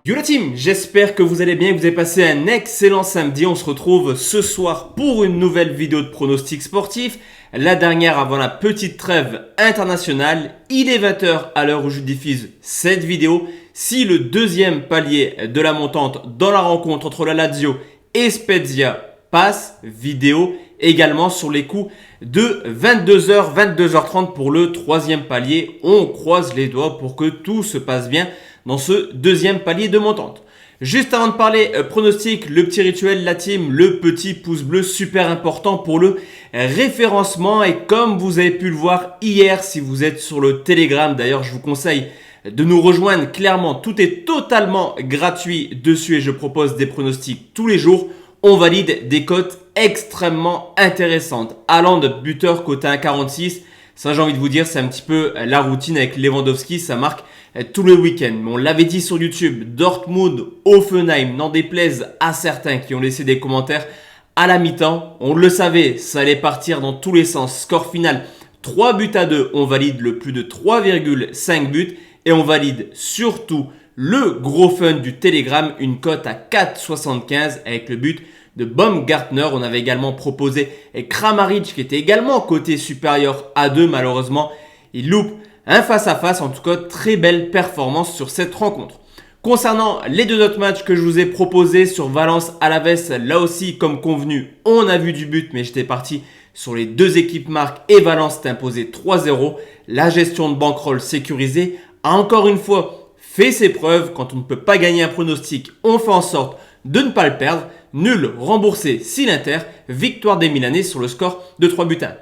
Yo la team, j'espère que vous allez bien, que vous avez passé un excellent samedi. On se retrouve ce soir pour une nouvelle vidéo de pronostics sportifs. La dernière avant la petite trêve internationale. Il est 20h à l'heure où je diffuse cette vidéo. Si le deuxième palier de la montante dans la rencontre entre la Lazio et Spezia passe, vidéo également sur les coups de 22h, 22h30 pour le troisième palier. On croise les doigts pour que tout se passe bien dans ce deuxième palier de montante. Juste avant de parler pronostic, le petit rituel, la team, le petit pouce bleu super important pour le référencement. Et comme vous avez pu le voir hier, si vous êtes sur le Telegram, d'ailleurs je vous conseille de nous rejoindre. Clairement, tout est totalement gratuit dessus et je propose des pronostics tous les jours. On valide des cotes extrêmement intéressantes. Haaland, buteur coté 1,46. Ça, j'ai envie de vous dire, c'est un petit peu la routine avec Lewandowski. Ça marque tout le week-end. Mais on l'avait dit sur YouTube, Dortmund, Hoffenheim, n'en déplaise à certains qui ont laissé des commentaires à la mi-temps. On le savait, ça allait partir dans tous les sens. Score final 3-2. On valide le plus de 3,5 buts. Et on valide surtout le gros fun du Telegram, une cote à 4,75 avec le but de Baumgartner. On avait également proposé Kramaric qui était également côté supérieur à 2. Malheureusement, il loupe un face-à-face. En tout cas, très belle performance sur cette rencontre. Concernant les deux autres matchs que je vous ai proposés sur Valence-Alaves, là aussi, comme convenu, on a vu du but, mais j'étais parti sur les deux équipes marques et Valence s'est imposé 3-0. La gestion de bankroll sécurisée a encore une fois fait ses preuves. Quand on ne peut pas gagner un pronostic, on fait en sorte de ne pas le perdre. Nul remboursé si l'Inter, victoire des Milanais sur le score de 3-1.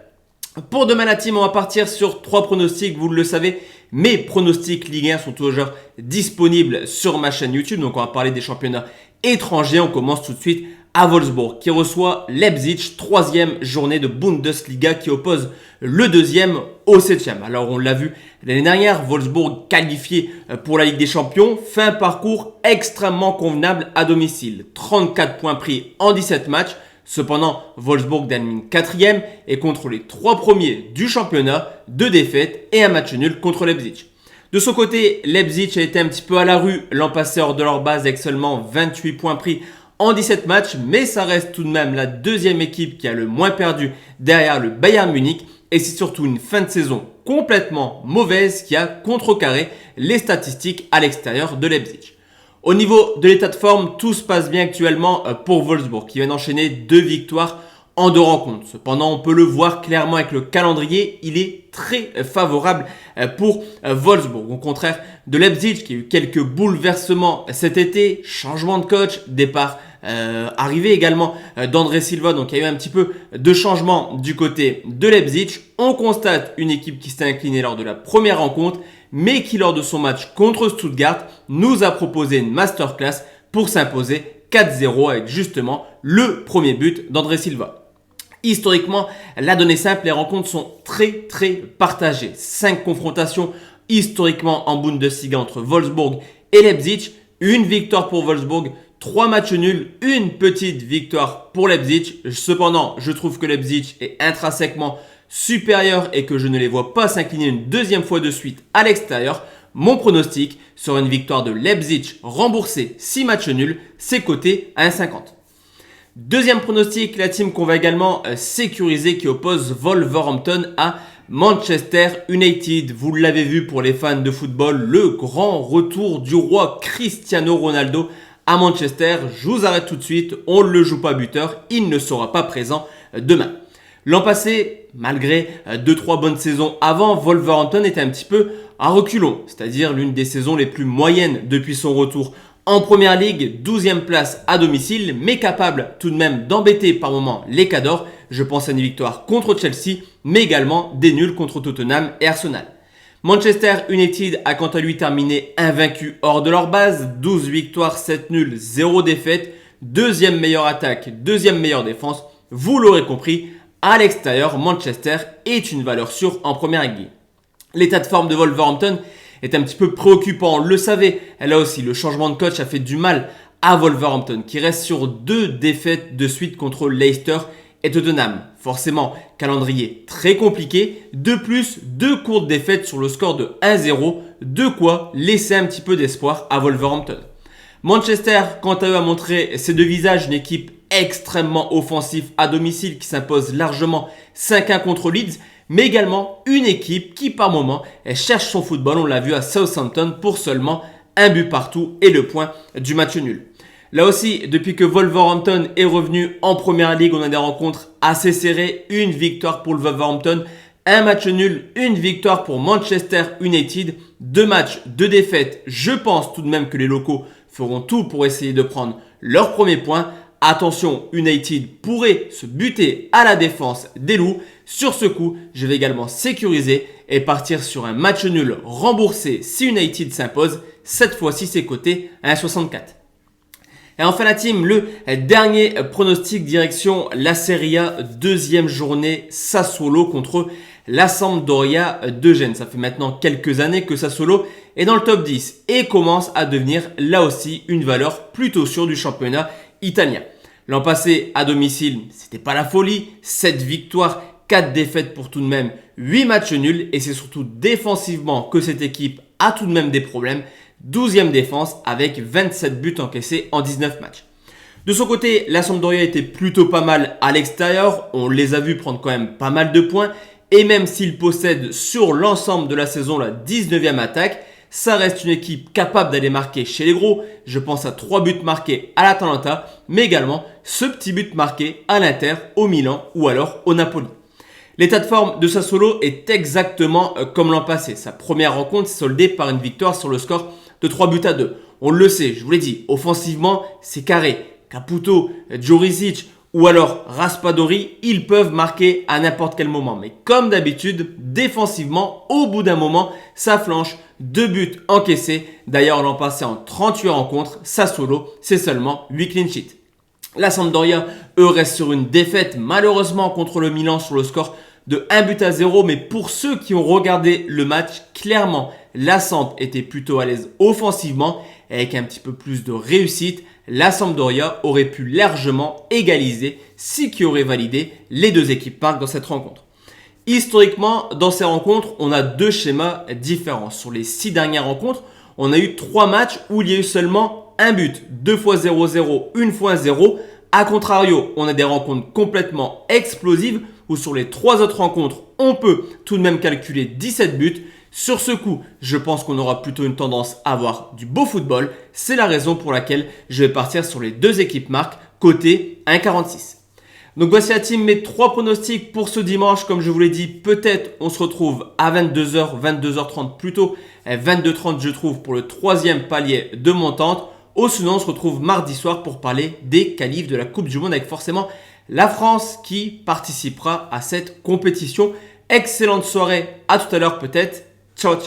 Pour demain la team, on va partir sur 3 pronostics, vous le savez. Mes pronostics Ligue 1 sont toujours disponibles sur ma chaîne YouTube. Donc on va parler des championnats étrangers. On commence tout de suite à Wolfsburg qui reçoit Leipzig, 3e journée de Bundesliga qui oppose le 2e au 7e. Alors on l'a vu l'année dernière, Wolfsburg qualifié pour la Ligue des Champions, fait un parcours extrêmement convenable à domicile. 34 points pris en 17 matchs. Cependant, Wolfsburg termine 4e et contre les 3 premiers du championnat, 2 défaites et un match nul contre Leipzig. De son côté, Leipzig a été un petit peu à la rue l'an passé hors de leur base avec seulement 28 points pris en 17 matchs, mais ça reste tout de même la deuxième équipe qui a le moins perdu derrière le Bayern Munich et c'est surtout une fin de saison complètement mauvaise qui a contrecarré les statistiques à l'extérieur de Leipzig. Au niveau de l'état de forme, tout se passe bien actuellement pour Wolfsburg qui vient d'enchaîner 2 victoires en 2 rencontres. Cependant, on peut le voir clairement avec le calendrier, il est très favorable pour Wolfsburg. Au contraire de Leipzig qui a eu quelques bouleversements cet été, changement de coach, départ, arrivée également d'André Silva. Donc il y a eu un petit peu de changement du côté de Leipzig. On constate une équipe qui s'est inclinée lors de la première rencontre, mais qui lors de son match contre Stuttgart nous a proposé une masterclass pour s'imposer 4-0 avec justement le premier but d'André Silva. Historiquement, la donnée simple, les rencontres sont très partagées. 5 confrontations historiquement en Bundesliga entre Wolfsburg et Leipzig. Une victoire pour Wolfsburg, 3 matchs nuls, une petite victoire pour Leipzig. Cependant, je trouve que Leipzig est intrinsèquement supérieur et que je ne les vois pas s'incliner une deuxième fois de suite à l'extérieur. Mon pronostic sera une victoire de Leipzig remboursée 6 matchs nuls, c'est coté à 1,50. Deuxième pronostic, la team qu'on va également sécuriser qui oppose Wolverhampton à Manchester United. Vous l'avez vu pour les fans de football, le grand retour du roi Cristiano Ronaldo à Manchester. Je vous arrête tout de suite, on ne le joue pas buteur, il ne sera pas présent demain. L'an passé, malgré 2-3 bonnes saisons avant, Wolverhampton était un petit peu à reculons, c'est-à-dire l'une des saisons les plus moyennes depuis son retour en première ligue, 12e place à domicile, mais capable tout de même d'embêter par moments les Cadors. Je pense à une victoire contre Chelsea, mais également des nuls contre Tottenham et Arsenal. Manchester United a quant à lui terminé invaincu hors de leur base, 12 victoires, 7 nuls, 0 défaites, deuxième meilleure attaque, deuxième meilleure défense. Vous l'aurez compris, à l'extérieur, Manchester est une valeur sûre en première ligue. L'état de forme de Wolverhampton est un petit peu préoccupant, on le savait. Là aussi, le changement de coach a fait du mal à Wolverhampton qui reste sur 2 défaites de suite contre Leicester et Tottenham. Forcément, calendrier très compliqué. De plus, 2 courtes défaites sur le score de 1-0, de quoi laisser un petit peu d'espoir à Wolverhampton. Manchester, quant à eux, a montré ses deux visages, une équipe extrêmement offensive à domicile qui s'impose largement 5-1 contre Leeds, mais également une équipe qui par moment cherche son football. On l'a vu à Southampton pour seulement un but partout et le point du match nul. Là aussi, depuis que Wolverhampton est revenu en Première Ligue, on a des rencontres assez serrées. Une victoire pour le Wolverhampton, un match nul, une victoire pour Manchester United. 2 matchs, 2 défaites. Je pense tout de même que les locaux feront tout pour essayer de prendre leur premier point. Attention, United pourrait se buter à la défense des Loups. Sur ce coup, je vais également sécuriser et partir sur un match nul remboursé si United s'impose. Cette fois-ci, c'est coté à 1,64. Et enfin la team, le dernier pronostic direction la Serie A, deuxième journée, Sassuolo contre la Sampdoria de Gênes. Ça fait maintenant quelques années que Sassuolo est dans le top 10 et commence à devenir là aussi une valeur plutôt sûre du championnat italien. L'an passé, à domicile, c'était pas la folie, 7 victoires, 4 défaites pour tout de même 8 matchs nuls et c'est surtout défensivement que cette équipe a tout de même des problèmes. 12e défense avec 27 buts encaissés en 19 matchs. De son côté, la Sampdoria était plutôt pas mal à l'extérieur. On les a vus prendre quand même pas mal de points. Et même s'ils possèdent sur l'ensemble de la saison la 19e attaque, ça reste une équipe capable d'aller marquer chez les gros. Je pense à 3 buts marqués à l'Atalanta, mais également ce petit but marqué à l'Inter, au Milan ou alors au Napoli. L'état de forme de Sassuolo est exactement comme l'an passé. Sa première rencontre s'est soldée par une victoire sur le score de 3 buts à 2. On le sait, je vous l'ai dit, offensivement, c'est carré. Caputo, Djuricic ou alors Raspadori, ils peuvent marquer à n'importe quel moment. Mais comme d'habitude, défensivement, au bout d'un moment, ça flanche. 2 buts encaissés. D'ailleurs, l'an passé, en 38 rencontres, Sassuolo, c'est seulement 8 clean sheets. La Sampdoria, eux, restent sur une défaite, malheureusement, contre le Milan sur le score de 1 but à 0. Mais pour ceux qui ont regardé le match, clairement, la Samp était plutôt à l'aise offensivement. Et avec un petit peu plus de réussite, la Sampdoria aurait pu largement égaliser, ce qui aurait validé les deux équipes marques dans cette rencontre. Historiquement, dans ces rencontres, on a 2 schémas différents. Sur les 6 dernières rencontres, on a eu 3 matchs où il y a eu seulement un but, 2 fois 0-0, 1 fois 0. A contrario, on a des rencontres complètement explosives où sur les 3 autres rencontres, on peut tout de même calculer 17 buts. Sur ce coup, je pense qu'on aura plutôt une tendance à avoir du beau football. C'est la raison pour laquelle je vais partir sur les 2 équipes marques côté 1,46. Donc voici la team, mes 3 pronostics pour ce dimanche. Comme je vous l'ai dit, peut-être on se retrouve à 22h, 22h30 plutôt. 22h30 je trouve pour le 3e palier de montante. Ou sinon on se retrouve mardi soir pour parler des qualifs de la Coupe du Monde avec forcément la France qui participera à cette compétition. Excellente soirée, à tout à l'heure peut-être. Ciao ciao.